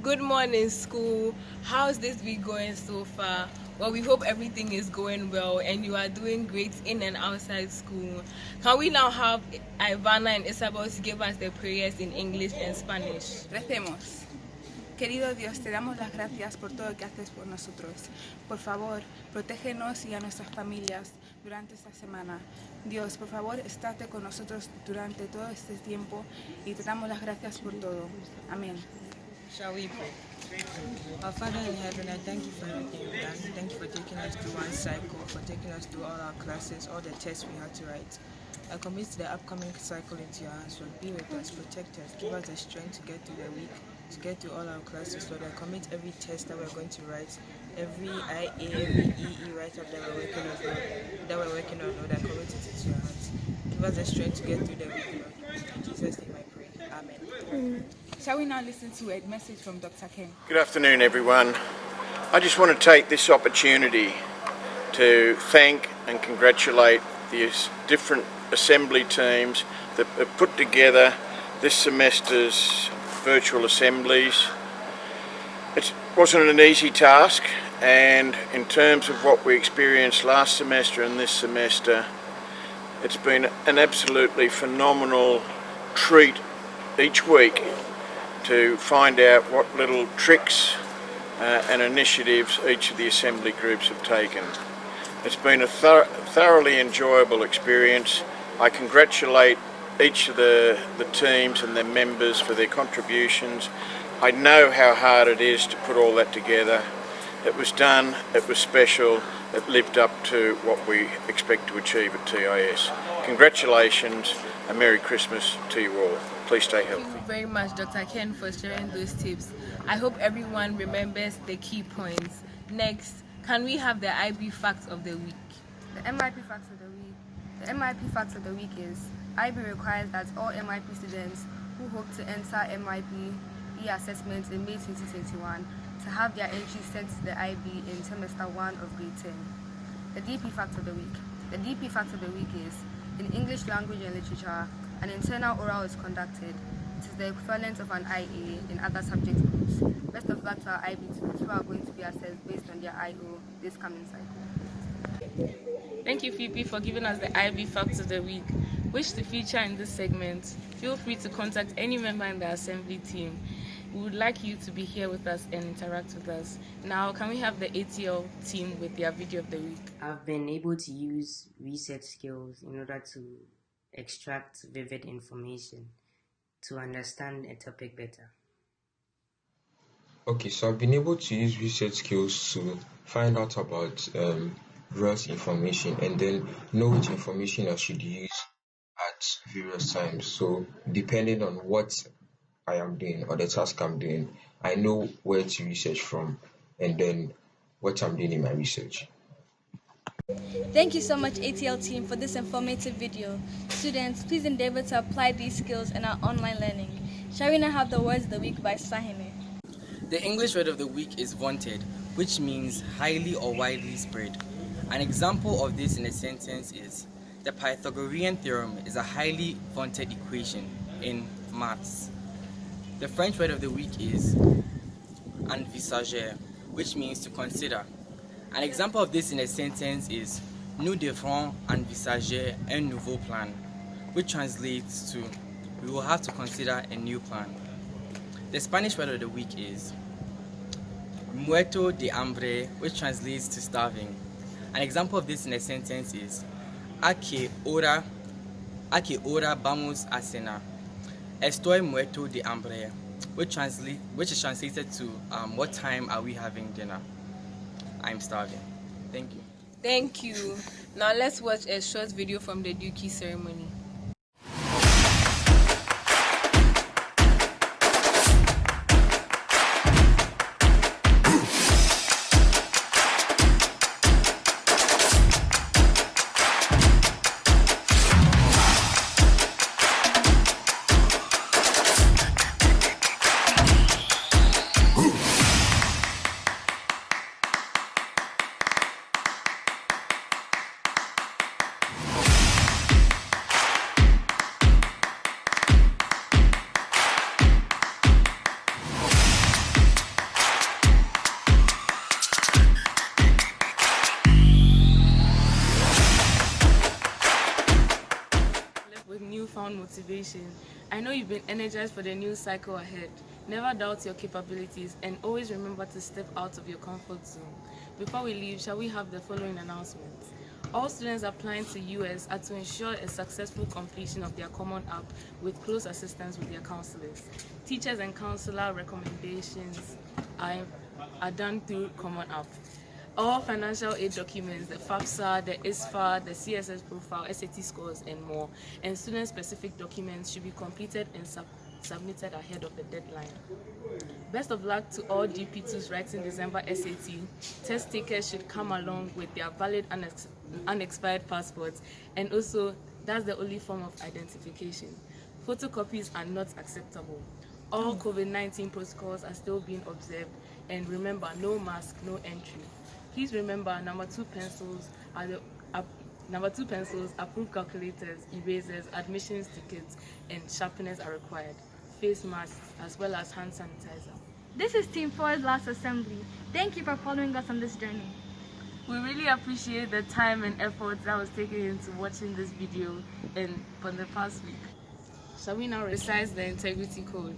Good morning, school. How's this week going so far? Well, we hope everything is going well and you are doing great in and outside school. Can we now have Ivana and Isabel to give us their prayers in English and Spanish? Recemos. Querido Dios, te damos las gracias por todo lo que haces por nosotros. Por favor, protégenos y a nuestras familias durante esta semana. Dios, por favor, estate con nosotros durante todo este tiempo y te damos las gracias por todo. Amén. Shall we pray? Our Father in heaven, I thank you for everything you've done. Thank you for taking us through one cycle, for taking us through all our classes, all the tests we had to write. I commit the upcoming cycle into your hands. Lord, be with us, protect us, give us the strength to get through the week, to get through all our classes. Lord, I commit every test that we're going to write, every IA, every EE write-up that we're working on, Lord, I commit it into your hands. Give us the strength to get through the week, Lord. In Jesus' name I pray. Amen. Shall we now listen to a message from Dr. Ken? Good afternoon, everyone. I just want to take this opportunity to thank and congratulate these different assembly teams that have put together this semester's virtual assemblies. It wasn't an easy task, and in terms of what we experienced last semester and this semester, it's been an absolutely phenomenal treat each week to find out what little tricks and initiatives each of the assembly groups have taken. It's been a thoroughly enjoyable experience. I congratulate each of the teams and their members for their contributions. I know how hard it is to put all that together. It was done, it was special, it lived up to what we expect to achieve at TIS. Congratulations and Merry Christmas to you all. Please stay healthy. Thank you very much, Dr. Ken, for sharing those tips. I hope everyone remembers the key points. Next, can we have the IB facts of the week? The MIP facts of the week. The MIP facts of the week is IB requires that all MIP students who hope to enter MIP e-assessment in May 2021 to have their entries sent to the IB in semester 1 of grade 10. The DP fact of the week. The DP fact of the week is in English language and literature, an internal oral is conducted. It is the equivalent of an IA in other subject groups. Best of luck to our IB students who are going to be assessed based on their IO this coming cycle. Thank you, Phoebe, for giving us the IB facts of the week. Wish to feature in this segment? Feel free to contact any member in the assembly team. We would like you to be here with us and interact with us. Now, can we have the ATL team with their video of the week? I've been able to use research skills in order to extract vivid information to understand a topic better. Okay, so I've been able to use research skills to find out about various information and then know which information I should use at various times. So depending on what I am doing or the task I'm doing, I know where to research from and then what I'm doing in my research. Thank you so much, ATL team, for this informative video. Students, please endeavor to apply these skills in our online learning. Shall we now have the words of the week by Sahine? The English word of the week is vaunted, which means highly or widely spread. An example of this in a sentence is, the Pythagorean theorem is a highly vaunted equation in maths. The French word of the week is envisager, which means to consider. An example of this in a sentence is, nous devrons envisager un nouveau plan, which translates to, we will have to consider a new plan. The Spanish word of the week is muerto de hambre, which translates to starving. An example of this in a sentence is, ¿A qué hora vamos a cenar? Estoy muerto de hambre, which is translated to, what time are we having dinner? I'm starving. Thank you. Thank you. Now let's watch a short video from the Dookie ceremony. found motivation. I know you've been energized for the new cycle ahead. Never doubt your capabilities and always remember to step out of your comfort zone. Before we leave, shall we have the following announcements? All students applying to US are to ensure a successful completion of their Common App with close assistance with their counselors. Teachers and counselor recommendations are done through Common App. All financial aid documents, the FAFSA, the ISFA, the CSS profile, SAT scores, and more, and student-specific documents should be completed and submitted ahead of the deadline. Best of luck to all GP2s writing December SAT. Test takers should come along with their valid unexpired passports, and also that's the only form of identification. Photocopies are not acceptable. All COVID-19 protocols are still being observed, and remember, no mask, no entry. Please remember, number two pencils, approved calculators, erasers, admissions tickets, and sharpeners are required. Face masks as well as hand sanitizer. This is Team 4's last assembly. Thank you for following us on this journey. We really appreciate the time and effort that was taken into watching this video and for the past week. Shall we now recite the integrity code?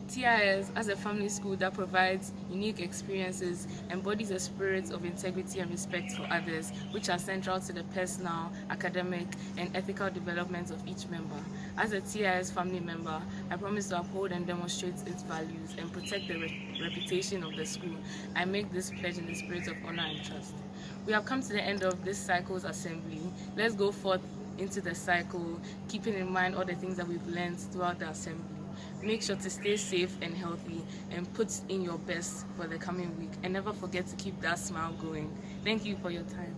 TIS, as a family school that provides unique experiences, embodies a spirit of integrity and respect for others, which are central to the personal, academic, and ethical development of each member. As a TIS family member, I promise to uphold and demonstrate its values and protect the reputation of the school. I make this pledge in the spirit of honor and trust. We have come to the end of this cycle's assembly. Let's go forth into the cycle, keeping in mind all the things that we've learned throughout the assembly. Make sure to stay safe and healthy and put in your best for the coming week. And never forget to keep that smile going. Thank you for your time.